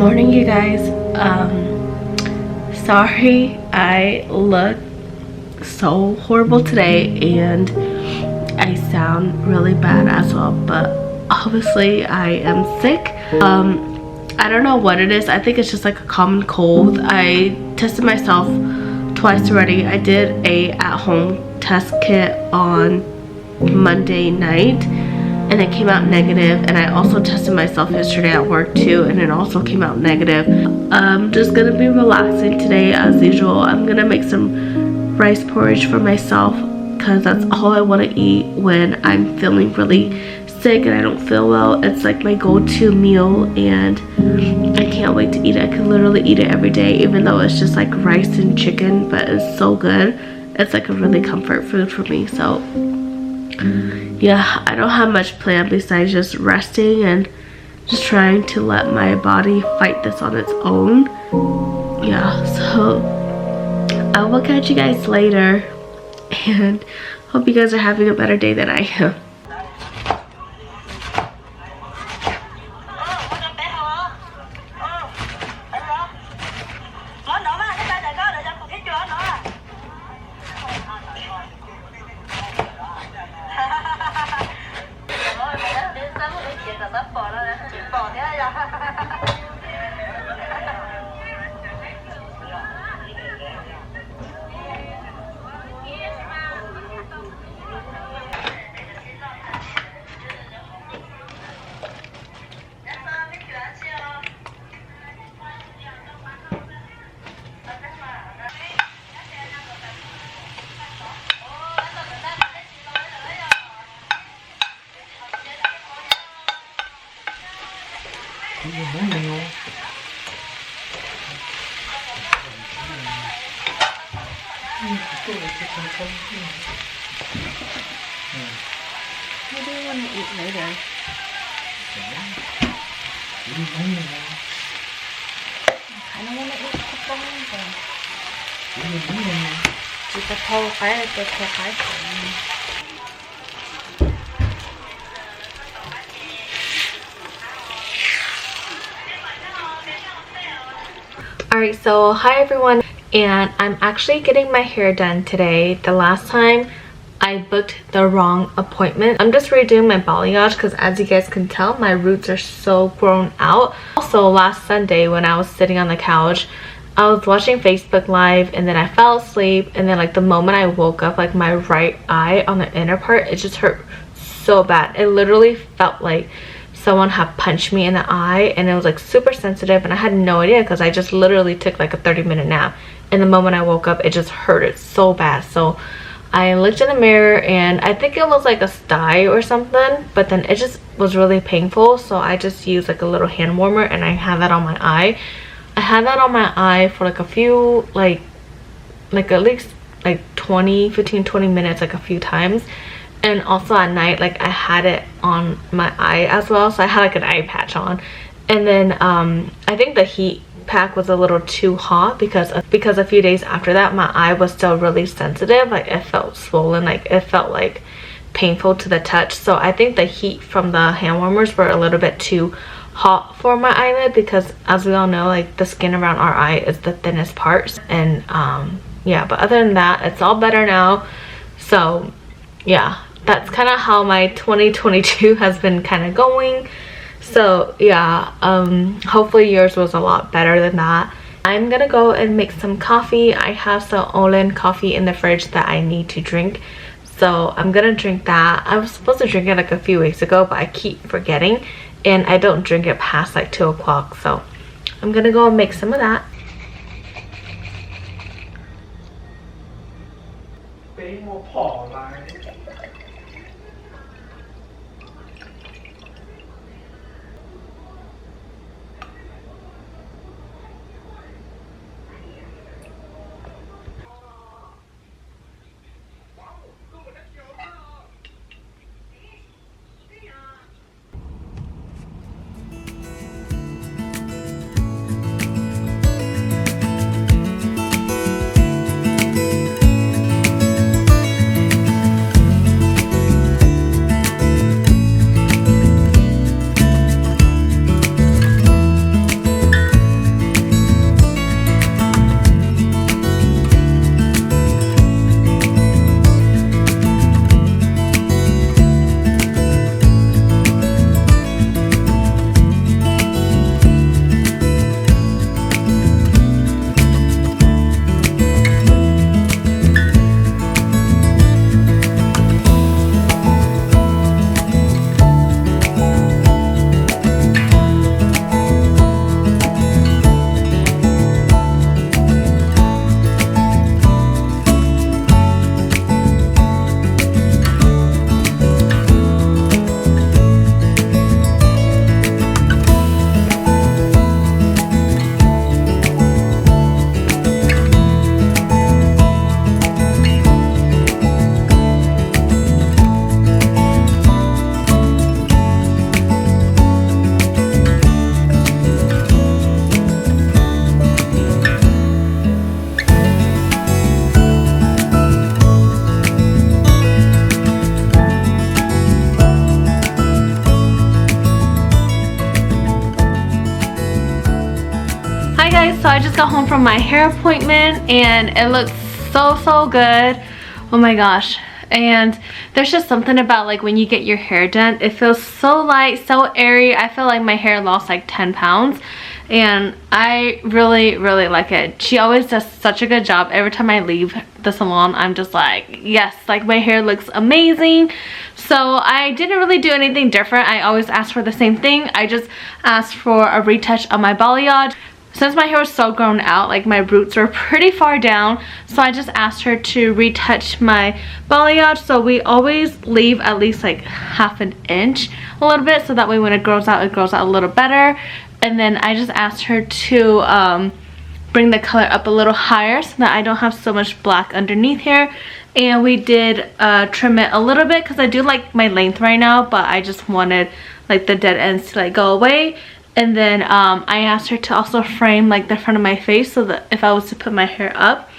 morning, you guys. Sorry I look so horrible today and I sound really bad as well, but obviously I am sick. I don't know what it is. I think it's just like a common cold. I tested myself twice already. I did a at-home test kit on Monday night and it came out negative, and I also tested myself yesterday at work too, and it also came out negative. I'm just gonna be relaxing today as usual. I'm gonna make some rice porridge for myself because that's all I want to eat when I'm feeling really sick and I don't feel well. It's like my go-to meal and I can't wait to eat it. I can literally eat it every day, even though it's just like rice and chicken, but it's so good. It's like a really comfort food for me. So yeah, I don't have much planned besides just resting and just trying to let my body fight this on its own. Yeah, so I will catch you guys later and hope you guys are having a better day than I am. What do you want to eat later? I don't want to eat the bone. Chỉ có thô phải là cái thô phải. Alright, so hi everyone, and I'm actually getting my hair done today. The last time I booked the wrong appointment. I'm just redoing my balayage because as you guys can tell, my roots are so grown out. Also, last Sunday when I was sitting on the couch, I was watching Facebook Live and then I fell asleep, and then like the moment I woke up, like my right eye on the inner part, it just hurt so bad. It literally felt like someone had punched me in the eye, and it was like super sensitive, and I had no idea because I just literally took like a 30-minute nap, and the moment I woke up it just hurted so bad. So I looked in the mirror and I think it was like a sty or something, but then it just was really painful, so I just used like a little hand warmer and I had that on my eye. I had that on my eye for like a few like at least like 15-20 minutes, like a few times. And also at night, like I had it on my eye as well, so I had like an eye patch on. And then I think the heat pack was a little too hot because a few days after that my eye was still really sensitive. Like it felt swollen, like it felt like painful to the touch. So I think the heat from the hand warmers were a little bit too hot for my eyelid, because as we all know, like the skin around our eye is the thinnest part. And yeah, but other than that, it's all better now. So yeah, that's kind of how my 2022 has been kind of going. So yeah, hopefully yours was a lot better than that. I'm gonna go and make some coffee. I have some Olin coffee in the fridge that I need to drink, so I'm gonna drink that. I was supposed to drink it like a few weeks ago, but I keep forgetting and I don't drink it past like 2 o'clock, so I'm gonna go and make some of that. got home from my hair appointment and it looks so good. Oh my gosh. And there's just something about like when you get your hair done, it feels so light, so airy. I feel like my hair lost like 10 pounds and I really like it. She always does such a good job. Every time I leave the salon, I'm just like, yes, like my hair looks amazing. So I didn't really do anything different. I always ask for the same thing. I just asked for a retouch on my balayage. Since my hair was so grown out, like my roots were pretty far down, so I just asked her to retouch my balayage. So we always leave at least like half an inch a little bit, so that way when it grows out a little better. And then I just asked her to bring the color up a little higher so that I don't have so much black underneath here. And we did trim it a little bit because I do like my length right now, but I just wanted like the dead ends to like go away. And then I asked her to also frame like the front of my face so that if I was to put my hair up,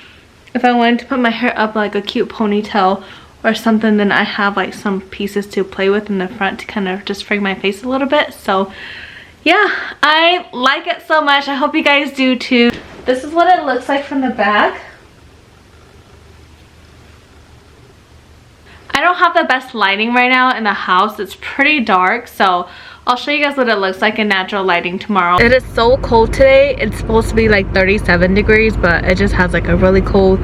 if I wanted to put my hair up like a cute ponytail or something, then I have like some pieces to play with in the front to kind of just frame my face a little bit. So yeah, I like it so much. I hope you guys do too. This is what it looks like from the back. I don't have the best lighting right now in the house. It's pretty dark, so I'll show you guys what it looks like in natural lighting tomorrow. It is so cold today. It's supposed to be like 37 degrees, but it just has like a really cold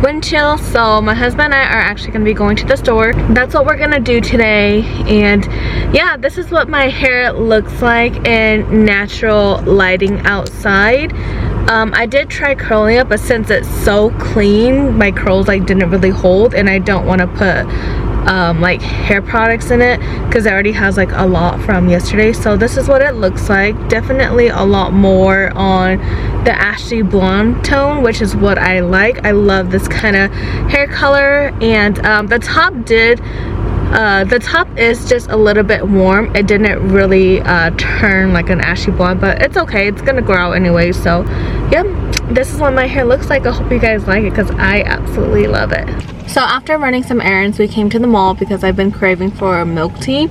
wind chill. So my husband and I are actually going to be going to the store. That's what we're going to do today. And yeah, this is what my hair looks like in natural lighting outside. I did try curling it, but since it's so clean, my curls like didn't really hold, and I don't want to put like hair products in it because it already has like a lot from yesterday. So this is what it looks like. Definitely a lot more on the ashy blonde tone, which is what I like. I love this kind of hair color. And the top is just a little bit warm. It didn't really turn like an ashy blonde, but it's okay, it's gonna grow out anyway. So yep, this is what my hair looks like. I hope you guys like it because I absolutely love it. So after running some errands, we came to the mall because I've been craving for a milk tea.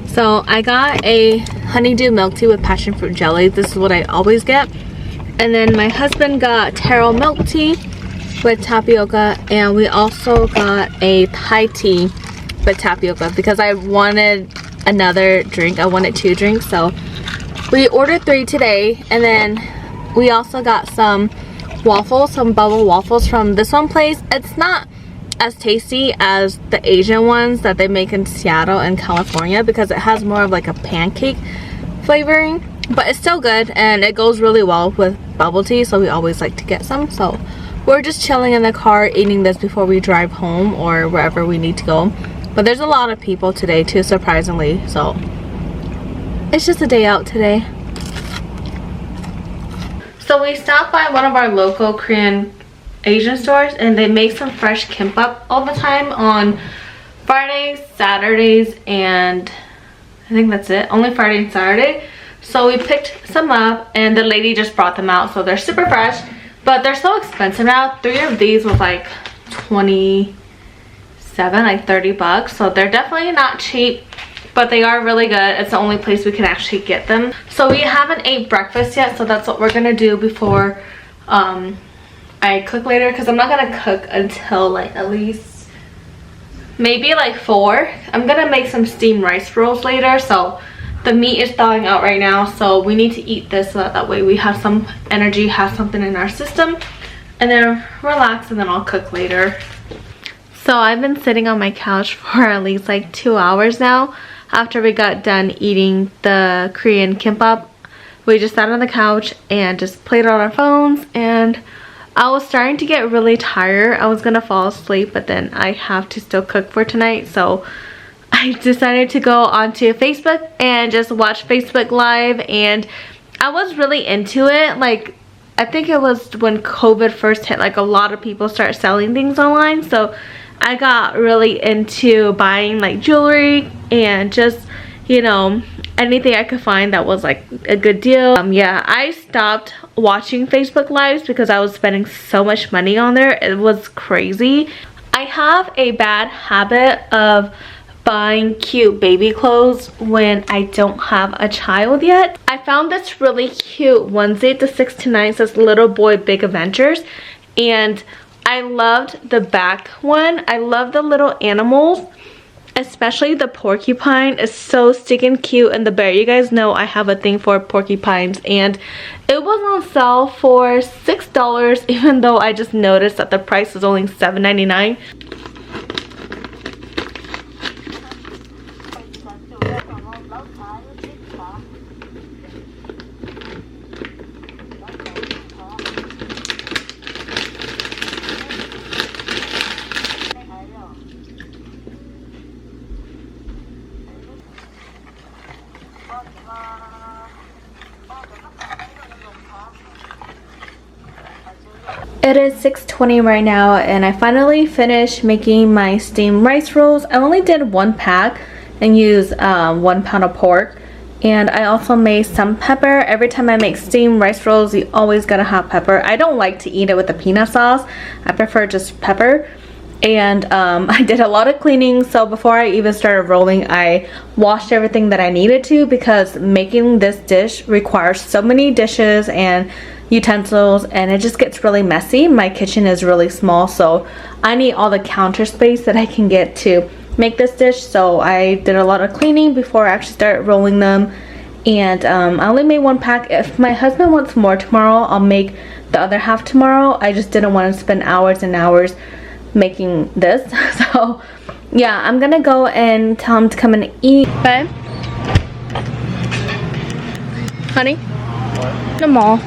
So I got a honeydew milk tea with passion fruit jelly. This is what I always get. And then my husband got taro milk tea with tapioca, and we also got a Thai tea with tapioca because I wanted another drink. I wanted 2 drinks, so we ordered 3 today. And then we also got some waffles, some bubble waffles from this one place. It's not as tasty as the Asian ones that they make in Seattle and California because it has more of like a pancake flavoring, but it's still good and it goes really well with bubble tea, so we always like to get some. So we're just chilling in the car eating this before we drive home or wherever we need to go. But there's a lot of people today too, surprisingly, so it's just a day out today. So we stopped by one of our local Korean Asian stores, and they make some fresh kimbap all the time on Fridays, Saturdays, and I think that's it. Only Friday and Saturday. So we picked some up, and the lady just brought them out, so they're super fresh, but they're so expensive now. 3 of these was like 27, like 30 bucks. So they're definitely not cheap, but they are really good. It's the only place we can actually get them. So we haven't ate breakfast yet, so that's what we're gonna do before I cook later, because I'm not gonna cook until like at least maybe like 4. I'm gonna make some steamed rice rolls later. So the meat is thawing out right now, so we need to eat this so that way we have some energy, have something in our system, and then relax, and then I'll cook later. So I've been sitting on my couch for at least like 2 hours now. After we got done eating the Korean kimbap, we just sat on the couch and just played on our phones, and I was starting to get really tired. I was gonna fall asleep, but then I have to still cook for tonight, so I decided to go onto Facebook and just watch Facebook Live. And I was really into it. Like, I think it was when COVID first hit, like a lot of people start selling things online, so I got really into buying like jewelry and just, you know, anything I could find that was like a good deal. Yeah, I stopped watching Facebook Lives because I was spending so much money on there. It was crazy. I have a bad habit of buying cute baby clothes when I don't have a child yet. I found this really cute onesie. The 6 to 9 says Little Boy Big Adventures, and I loved the back one. I love the little animals, especially the porcupine is so stinking cute, and the bear. You guys know I have a thing for porcupines, and it was on sale for $6, even though I just noticed that the price is only $7.99. It is 6:20 right now, and I finally finished making my steamed rice rolls. I only did 1 pack and used 1 pound of pork, and I also made some pepper. Every time I make steamed rice rolls, you always gotta have pepper. I don't like to eat it with the peanut sauce. I prefer just pepper. And I did a lot of cleaning, so before I even started rolling, I washed everything that I needed to, because making this dish requires so many dishes and utensils, and it just gets really messy. My kitchen is really small, so I need all the counter space that I can get to make this dish. So I did a lot of cleaning before I actually started rolling them, and I only made 1 pack. If my husband wants more tomorrow, I'll make the other half tomorrow. I just didn't want to spend hours and hours making this. So yeah, I'm gonna go and tell him to come and eat. Babe? Honey? What? The mall.